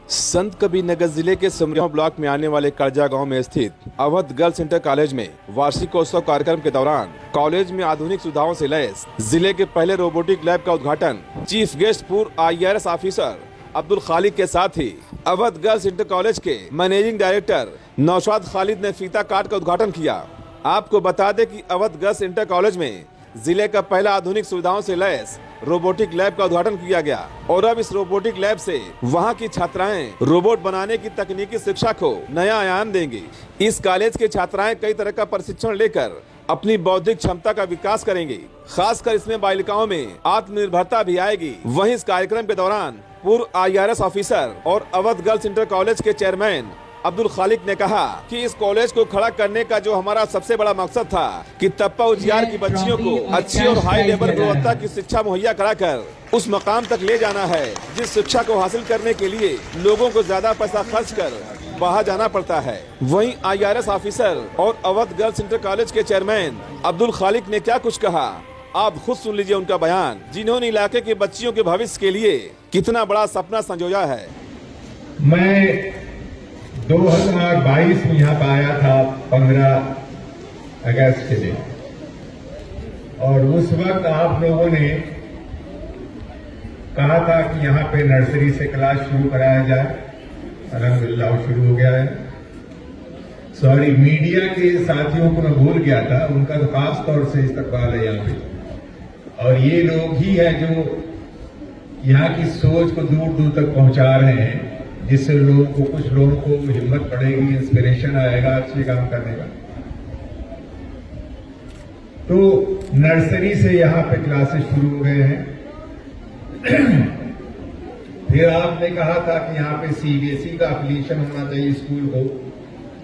संत कबीर नगर जिले के सिमरिया ब्लॉक में आने वाले करजा गांव में स्थित अवध गर्ल्स इंटर कॉलेज में वार्षिकोत्सव कार्यक्रम के दौरान कॉलेज में आधुनिक सुविधाओं से लैस जिले के पहले रोबोटिक लैब का उद्घाटन चीफ गेस्ट पूर्व IAS ऑफिसर अब्दुल खालिक के साथ ही अवध गर्ल्स इंटर कॉलेज के मैनेजिंग डायरेक्टर नौशाद खालिद ने फीता काट का उद्घाटन किया। आपको बता दें कि अवध गर्ल्स इंटर कॉलेज में जिले का पहला आधुनिक सुविधाओं से लैस रोबोटिक लैब का उद्घाटन किया गया और अब इस रोबोटिक लैब से वहां की छात्राएं रोबोट बनाने की तकनीकी शिक्षा को नया आयाम देंगी। इस कॉलेज के छात्राएं कई तरह का प्रशिक्षण लेकर अपनी बौद्धिक क्षमता का विकास करेंगी। खासकर इसमें बालिकाओं में आत्मनिर्भरता भी आएगी। वहीं इस कार्यक्रम के दौरान पूर्व IAS ऑफिसर और अवध गर्ल्स इंटर कॉलेज के चेयरमैन अब्दुल खालिक ने कहा कि इस कॉलेज को खड़ा करने का जो हमारा सबसे बड़ा मकसद था कि तप्पा उजियार की बच्चियों को अच्छी और हाई लेवल गुणवत्ता की शिक्षा मुहैया कराकर उस मकाम तक ले जाना है जिस शिक्षा को हासिल करने के लिए लोगों को ज्यादा पैसा खर्च कर बाहर जाना पड़ता है। वहीं IAS ऑफिसर और अवध गर्ल्स इंटर कॉलेज के चेयरमैन अब्दुल खालिक ने क्या कुछ कहा, आप खुद सुन लीजिए उनका बयान, जिन्होंने इलाके के बच्चियों के भविष्य के लिए कितना बड़ा सपना संजोया है। मैं 2022 में यहाँ पे आया था 15 अगस्त के दिन और उस वक्त आप लोगों ने कहा था कि यहाँ पे नर्सरी से क्लास शुरू कराया जाए। अल्हम्दुलिल्लाह शुरू हो गया है। सॉरी, मीडिया के साथियों को मैं भूल गया था, उनका तो खास तौर से इस्तकबाल है यहाँ पे। और ये लोग ही हैं जो यहाँ की सोच को दूर दूर तक पहुंचा रहे हैं, जिससे कुछ लोगों को हिम्मत बढ़ेगी, इंस्पिरेशन आएगा अच्छे काम करने का। तो नर्सरी से यहाँ पे क्लासेस शुरू हो गए हैं। फिर आपने कहा था कि यहाँ पे CBSE का एप्लीकेशन होना चाहिए स्कूल को।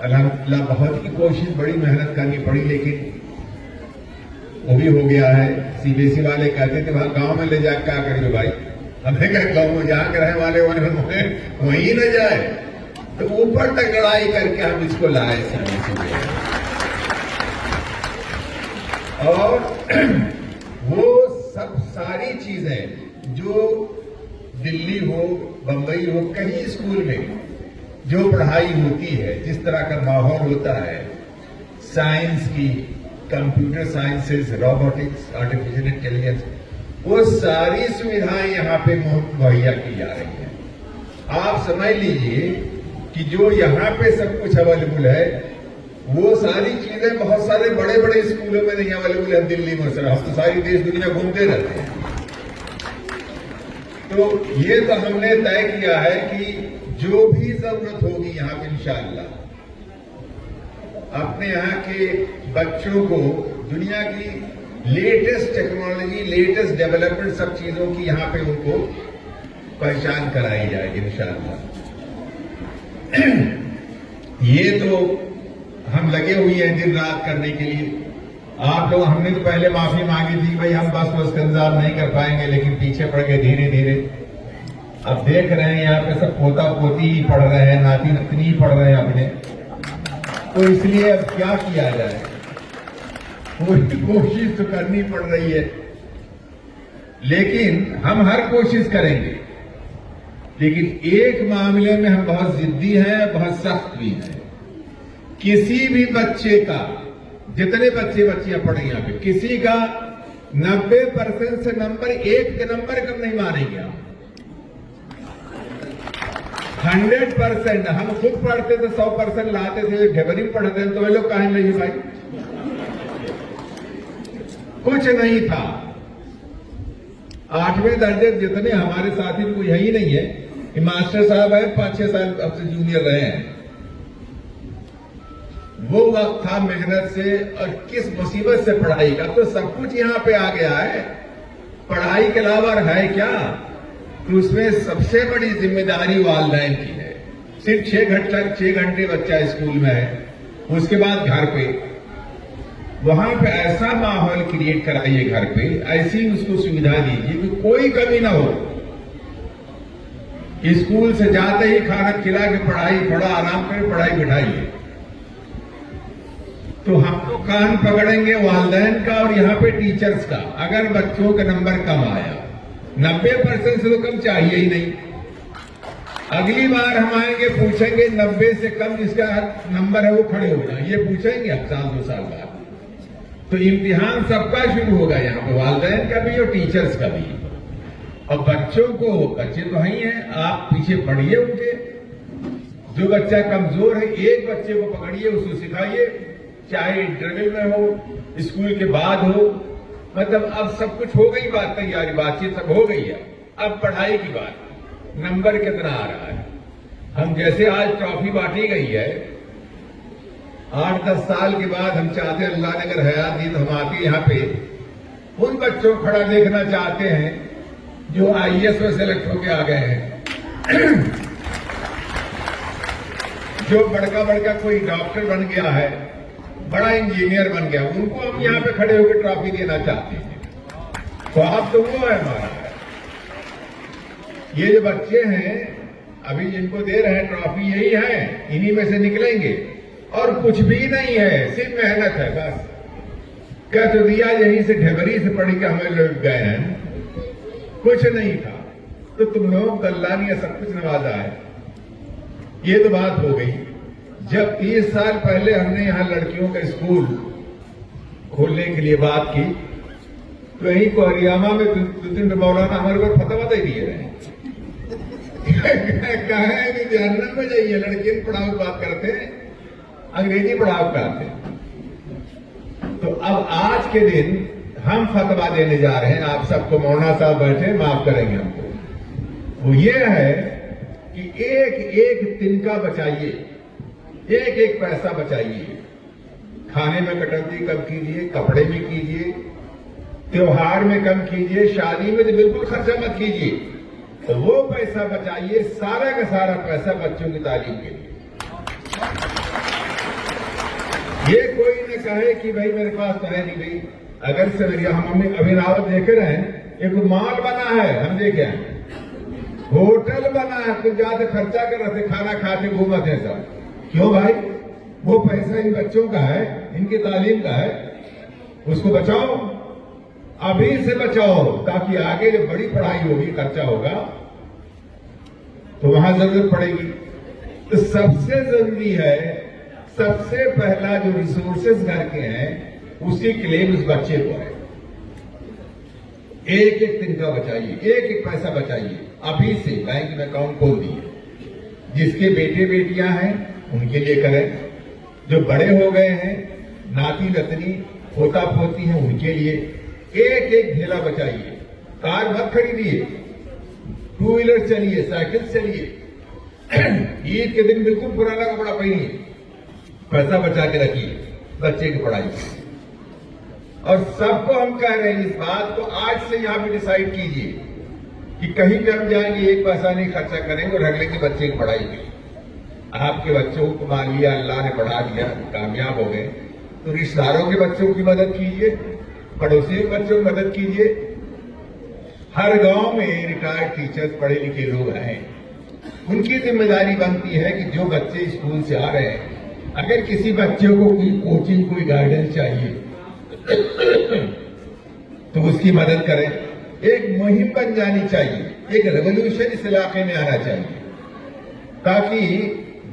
अल्हम्दुलिल्लाह बहुत ही कोशिश, बड़ी मेहनत करनी पड़ी, लेकिन वो भी हो गया है। CBSE वाले कहते थे वहां गांव में ले जाकर क्या करेंगे भाई, हमें क्या गांव में जहां के रहने वाले वहीं न जाए। तो ऊपर तक लड़ाई करके हम इसको लाए और वो सब सारी चीजें जो दिल्ली हो, बंबई हो, कहीं स्कूल में जो पढ़ाई होती है, जिस तरह का माहौल होता है, साइंस की, computer sciences, robotics, artificial intelligence, वो सारी सुविधाएं यहाँ पे मुहैया की जा रही हैं। आप समझ लीजिए कि जो यहाँ पे सब कुछ अवेलेबल है, वो सारी चीजें बहुत सारे बड़े बड़े स्कूलों में नहीं अवेलेबल है। दिल्ली में सर, हम तो सारी देश दुनिया घूमते रहते हैं। तो ये तो हमने तय किया है कि जो भी जरूरत होगी यहाँ पे इंशाअल्लाह अपने यहाँ के बच्चों को दुनिया की लेटेस्ट टेक्नोलॉजी, लेटेस्ट डेवलपमेंट, सब चीजों की यहाँ पे उनको पहचान कराई जाएगी इंशाअल्लाह। ये तो हम लगे हुए हैं दिन रात करने के लिए। आप लोग, हमने तो पहले माफी मांगी थी भाई हम बस का इंतजार नहीं कर पाएंगे, लेकिन पीछे पड़ गए धीरे धीरे। अब देख रहे हैं यहाँ पे सब पोता पोती ही पढ़ रहे हैं, नाती नतनी ही पढ़ रहे हैं अपने। तो इसलिए अब क्या किया जाए, कोशिश तो करनी पड़ रही है, लेकिन हम हर कोशिश करेंगे। लेकिन एक मामले में हम बहुत जिद्दी हैं, बहुत सख्त भी हैं। किसी भी बच्चे का, जितने बच्चियां पढ़े यहाँ पे, किसी का 90% से नंबर 1 के नंबर कम नहीं मानेंगे आप। 100%। हम खुद पढ़ते थे 100% लाते थे, ढेबरी पढ़ते थे, तो वे लोग कहें नहीं भाई कुछ नहीं था। 8वें दर्जे जितने हमारे साथी कोई है ही नहीं है, कि मास्टर साहब है 5-6 साल अब से जूनियर रहे हैं। वो वक्त था मेहनत से और किस मुसीबत से पढ़ाई का। तो सब कुछ यहाँ पे आ गया है, पढ़ाई के अलावा है क्या? तो उसमें सबसे बड़ी जिम्मेदारी वालिदैन की है। सिर्फ 6 घंटे बच्चा स्कूल में है, उसके बाद घर पे, वहां पे ऐसा माहौल क्रिएट कराइए, घर पे ऐसी उसको सुविधा दीजिए कि कोई कमी ना हो। स्कूल से जाते ही खाना खिला के पढ़ाई, थोड़ा आराम करे, पढ़ाई बिठाइए। तो हम तो कान पकड़ेंगे वालिदैन का और यहाँ पे टीचर्स का। अगर बच्चों का नंबर कम आया, 90% से तो कम चाहिए ही नहीं, अगली बार हम आएंगे पूछेंगे 90 से कम जिसका नंबर है वो खड़े हो जाए, ये पूछेंगे अब साल 2 साल बाद। तो इम्तिहान सबका शुरू होगा यहाँ पे, वालिदैन का भी और टीचर्स का भी। और बच्चों को, बच्चे तो ही हैं, आप पीछे पढ़िए उनके। जो बच्चा कमजोर है एक बच्चे को पकड़िए, उसको सिखाइए, चाहे इंटरवल में हो, स्कूल के बाद हो। मतलब अब सब कुछ हो गई बात, तैयारी बातचीत सब हो गई है। अब पढ़ाई की बात, नंबर कितना आ रहा है। हम जैसे आज ट्रॉफी बांटी गई है, 8-10 साल के बाद हम चाहते हैं, अल्लाह ने अगर हयात दी तो हम आके यहाँ पे उन बच्चों को खड़ा देखना चाहते हैं जो IAS में सेलेक्ट होके आ गए हैं, जो बड़का कोई डॉक्टर बन गया है, बड़ा इंजीनियर बन गया, उनको हम यहाँ पे खड़े होकर ट्रॉफी देना चाहते हैं। तो आप तो वो है हमारा। ये जो बच्चे हैं अभी जिनको दे रहे हैं ट्रॉफी, यही है, इन्हीं में से निकलेंगे। और कुछ भी नहीं है, सिर्फ मेहनत है बस। कह तो दिया यहीं से ढेबरी से पढ़ के हमें लोग गए हैं, कुछ नहीं था। तो तुम लोग अल्लाह ने सब कुछ नवाजा है। ये तो बात हो गई। जब 30 साल पहले हमने यहां लड़कियों का स्कूल खोलने के लिए बात की, तो यही कोहरियामा में 2-3 मौलाना हमारे को फतवा दे दिए रहे। कहा है कि जहन्नम में जाइए, लड़कियों पढ़ाओ की बात करते हैं, अंग्रेजी पढ़ाओ करते हैं। तो अब आज के दिन हम फतवा देने जा रहे हैं आप सबको। मौलाना साहब बैठे, माफ करेंगे हमको। वो ये है कि एक तिनका बचाइए, एक पैसा बचाइए। खाने में कटौती कम कीजिए, कपड़े में कीजिए, त्योहार में कम कीजिए, शादी में तो बिल्कुल खर्चा मत कीजिए। तो वो पैसा बचाइए, सारा का सारा पैसा बच्चों की तालीम के लिए। ये कोई न कहे कि भाई मेरे पास तो है नहीं। भाई अगर से हम अभिनव देख रहे हैं, एक मॉल बना है, हम देखे हैं, होटल बना है, कुछ ज्यादा खर्चा कर रहे थे, खाना खाते घूमते हैं सब। क्यों भाई? वो पैसा इन बच्चों का है, इनकी तालीम का है, उसको बचाओ, अभी से बचाओ, ताकि आगे जब बड़ी पढ़ाई होगी, खर्चा होगा, तो वहां जरूरत पड़ेगी। तो सबसे जरूरी है, सबसे पहला जो रिसोर्सेज घर के हैं, उसी के लिए उस बच्चे को है। एक तिनका बचाइए, एक पैसा बचाइए, अभी से बैंक में अकाउंट खोल दिए। जिसके बेटे बेटियां हैं उनके लिए करें, जो बड़े हो गए हैं, नाती नतनी पोता पोती हैं, उनके लिए एक ढेला बचाइए। कार मत खरीदिए, 2 व्हीलर चलिए, साइकिल चलिए। ईद के दिन बिल्कुल पुराना कपड़ा पहनिए, पैसा बचा के रखिए बच्चे की पढ़ाई। और सबको हम कह रहे हैं, इस बात को आज से यहां पे डिसाइड कीजिए कि कहीं भी हम जाएंगे एक पैसा नहीं खर्चा करेंगे और अगले के बच्चे की पढ़ाई के लिए। आपके बच्चों को मान लिया अल्लाह ने पढ़ा दिया, कामयाब हो गए, तो रिश्तेदारों के बच्चों की मदद कीजिए, पड़ोसियों के बच्चों की मदद कीजिए। हर गांव में रिटायर्ड टीचर्स, पढ़े लिखे लोग हैं, उनकी जिम्मेदारी बनती है कि जो बच्चे स्कूल से आ रहे हैं, अगर किसी बच्चे को कोई कोचिंग, कोई गाइडेंस चाहिए तो उसकी मदद करें। एक मुहिम बन जानी चाहिए, एक रेवोल्यूशन इस इलाके में आना चाहिए, ताकि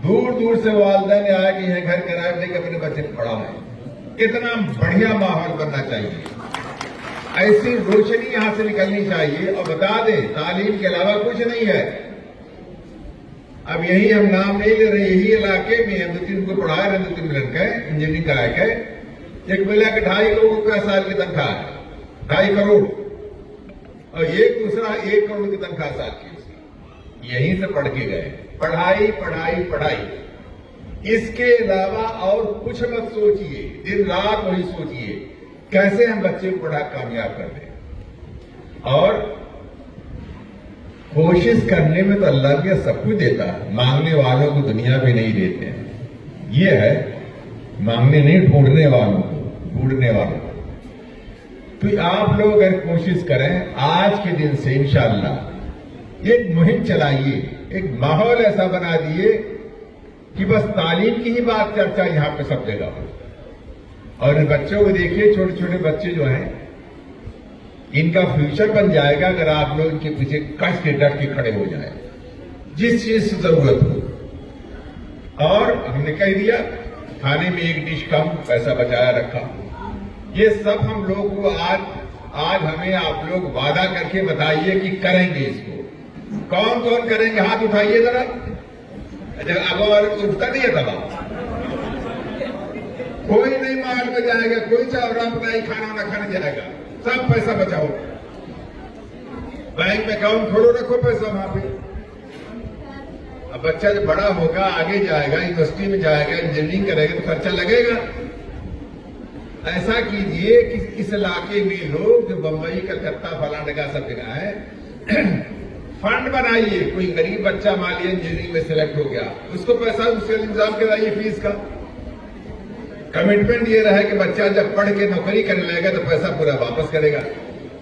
दूर दूर से वालिदैन आए कि यह घर किराए लेकर अपने बच्चे को पढ़ाएं। कितना बढ़िया माहौल बनना चाहिए, ऐसी रोशनी यहां से निकलनी चाहिए। और बता दें, तालीम के अलावा कुछ नहीं है। अब यही हम नाम नहीं ले रहे, यही इलाके में हम 2-3 को पढ़ा रहे, 2-3 लड़के इंजीनियरिंग का है, एक मिला के 2.5 करोड़ साल की तनख्वाह है, 2.5 करोड़, और एक दूसरा 1 करोड़ की तनख्वाह साल की उसकी। यहीं से पढ़ के गए, पढ़ाई पढ़ाई पढ़ाई। इसके अलावा और कुछ मत सोचिए, दिन रात वही सोचिए कैसे हम बच्चे को पढ़ा कामयाब कर दें। और कोशिश करने में तो अल्लाह भी सब कुछ देता है, मांगने वालों को दुनिया में नहीं देते हैं। ये है मांगने नहीं, ढूंढने वालों को, ढूंढने वालों को। तो आप लोग अगर कोशिश करें, आज के दिन से इंशाअल्लाह एक मुहिम चलाइए, एक माहौल ऐसा बना दिए कि बस तालीम की ही बात चर्चा यहां पे सब जगह हो। और इन बच्चों को देखिए, छोटे छोटे बच्चे जो हैं, इनका फ्यूचर बन जाएगा अगर आप लोग इनके पीछे कस के डट के खड़े हो जाए। जिस चीज की जरूरत हो। और हमने कह दिया खाने में एक डिश कम, पैसा बचाया रखा। ये सब हम लोग को आज हमें आप लोग वादा करके बताइए कि करेंगे इसको। कौन कौन करेंगे, हाथ उठाइए जरा। अब उठता नहीं है दबाव, कोई नहीं महल में जाएगा, कोई चावरा बनाई खाना ना खाने जाएगा, सब पैसा बचाओ। बैंक में अकाउंट खोलो, रखो पैसा वहां पे। अब बच्चा जब बड़ा होगा, आगे जाएगा, यूनिवर्सिटी में जाएगा, इंजीनियरिंग करेगा तो खर्चा लगेगा। ऐसा कीजिए कि इस इलाके में लोग जो बंबई, कलकत्ता, फलाना जगह सब जगह है, फंड बनाइए। कोई गरीब बच्चा मान लिया इंजीनियरिंग में सिलेक्ट हो गया, उसको पैसा उससे इंतजाम कराइए फीस का। कमिटमेंट ये रहे कि बच्चा जब पढ़ के नौकरी करने लगेगा तो पैसा पूरा वापस करेगा।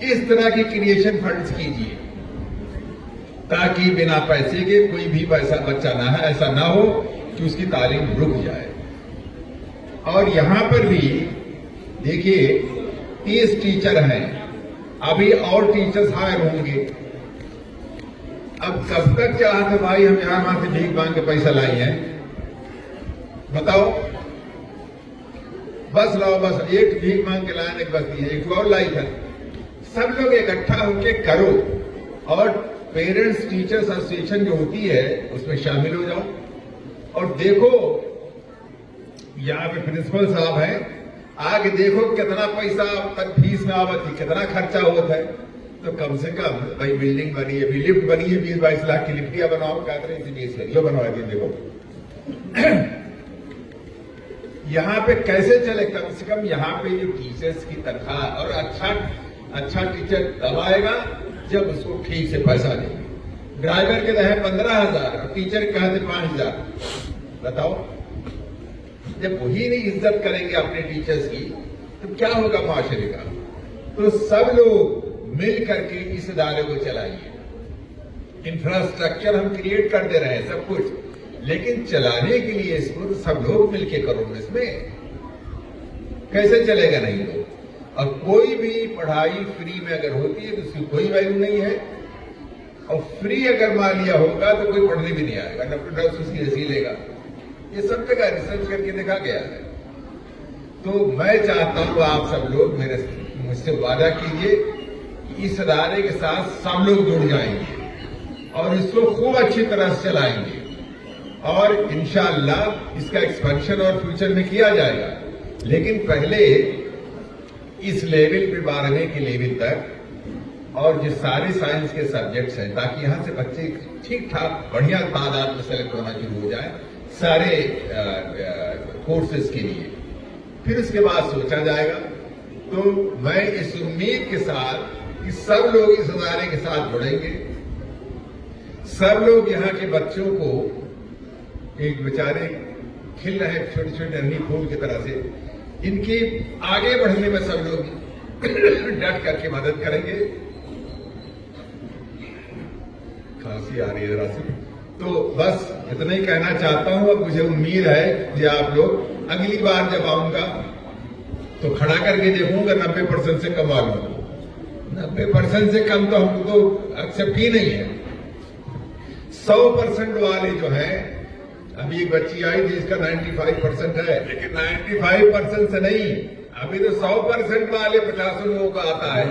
इस तरह की क्रिएशन फंड्स कीजिए ताकि बिना पैसे के कोई भी पैसा बच्चा ना है, ऐसा ना हो कि उसकी तालीम रुक जाए। और यहां पर भी देखिए 30 टीचर हैं, अभी और टीचर्स हायर होंगे। अब कब तक चाहते भाई हम यहां वहां से भीख मांग के पैसा लाई हैं, बताओ। बस लाओ, बस एक भीख मांग के लाने की बस नहीं है, एक और लाइफ है। सब लोग इकट्ठा होकर करो और पेरेंट्स टीचर्स एसोसिएशन जो होती है उसमें शामिल हो जाओ। और देखो यहां पे प्रिंसिपल साहब हैं, आगे देखो कितना पैसा तक फीस में आवत है, कितना खर्चा होता है। तो कम से कम भाई बिल्डिंग बनी है, लिफ्ट बनी है, 20-22 लाख की लिफ्टियां बनाओ, क्या करें इसी 20 करिए बनवा दी। देखो यहां पे कैसे चले, कम से कम यहां पे जो टीचर्स की तनख्वाह, और अच्छा टीचर तब आएगा जब उसको ठीक से पैसा देंगे। ड्राइवर के रहे 15,000 और टीचर के कहते 5,000, बताओ। जब वही नहीं इज्जत करेंगे अपने टीचर्स की तो क्या होगा माशरे का। तो सब लोग मिल करके इस इदारे को चलाइए। इंफ्रास्ट्रक्चर हम क्रिएट कर दे रहे हैं सब कुछ, लेकिन चलाने के लिए इसको तो सब लोग मिलकर करो। इसमें कैसे चलेगा नहीं लोग। और कोई भी पढ़ाई फ्री में अगर होती है तो उसकी कोई वैल्यू नहीं है, और फ्री अगर मान लिया होगा तो कोई पढ़ने भी नहीं आएगा, डॉक्टर ड्रग्स उसकी रसी लेगा। ये सब जगह रिसर्च करके देखा गया है। तो मैं चाहता हूं आप सब लोग मुझसे वादा कीजिए कि इस इदारे के साथ सब लोग जुड़ जाएंगे और इसको खूब अच्छी तरह से चलाएंगे, और इंशाअल्लाह इसका एक्सपेंशन और फ्यूचर में किया जाएगा। लेकिन पहले इस लेवल पे 12वीं के लेवल तक और जो सारे साइंस के सब्जेक्ट्स हैं, ताकि यहां से बच्चे ठीक ठाक बढ़िया तादाद में सेलेक्ट होना शुरू हो जाए सारे कोर्सेज के लिए। फिर उसके बाद सोचा जाएगा। तो मैं इस उम्मीद के साथ कि सब लोग इस इदारे के साथ जुड़ेंगे, सब लोग यहाँ के बच्चों को एक बेचारे खिल रहे छोटे छोटे नन्ही फूल की तरह से इनके आगे बढ़ने में सब लोग डट करके मदद करेंगे। खांसी आ रही है जरा सी, तो बस इतना ही कहना चाहता हूं। अब मुझे उम्मीद है कि आप लोग अगली बार जब आऊंगा तो खड़ा करके देखूंगा 90% से कम वालों को। 90% से कम तो हमको तो एक्सेप्ट ही नहीं है। 100% वाले जो है, अभी एक बच्ची आई थी इसका 95% है, लेकिन 95% से नहीं, अभी तो 100% वाले 50 लोगों का आता है।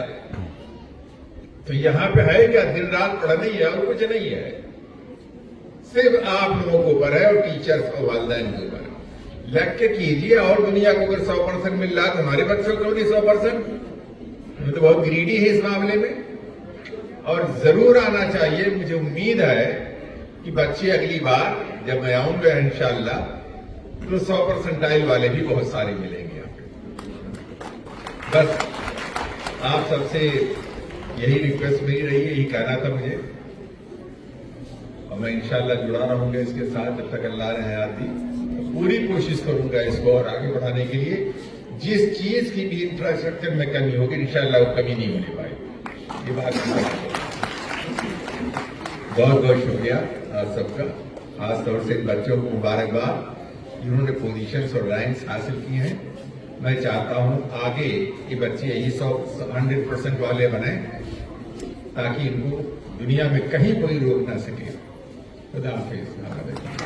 तो यहां पे है क्या, दिन रात पढ़ना ही है और कुछ नहीं है, सिर्फ आप लोगों के ऊपर है और टीचर्स और वालिदैन के ऊपर लग के कीजिए। और दुनिया को अगर 100% मिल रहा तो हमारे बच्चों को नहीं 100%, तो बहुत ग्रीडी है इस मामले में, और जरूर आना चाहिए। मुझे उम्मीद है कि बच्चे अगली बार जब मैं आऊंगा इंशाअल्लाह तो 100% वाले भी बहुत सारे मिलेंगे यहाँ पे। बस आप सबसे यही रिक्वेस्ट मेरी रही है, यही कहना था मुझे, और मैं इंशाअल्लाह जुड़ा रहूंगा इसके साथ जब तक अल्लाह ने हयात दी। तो पूरी कोशिश करूंगा इसको और आगे बढ़ाने के लिए। जिस चीज की भी इंफ्रास्ट्रक्चर में कमी होगी इंशाअल्लाह वो कमी नहीं होने पाएगी। ये बात बहुत बहुत शुक्रिया आप सबका, खासतौर से बच्चों को मुबारकबाद जिन्होंने पोजीशंस और रैंक्स हासिल किए हैं। मैं चाहता हूं आगे ये बच्चे यही 100% वाले बने ताकि इनको दुनिया में कहीं कोई रोक ना सके। खुदा हाफिज।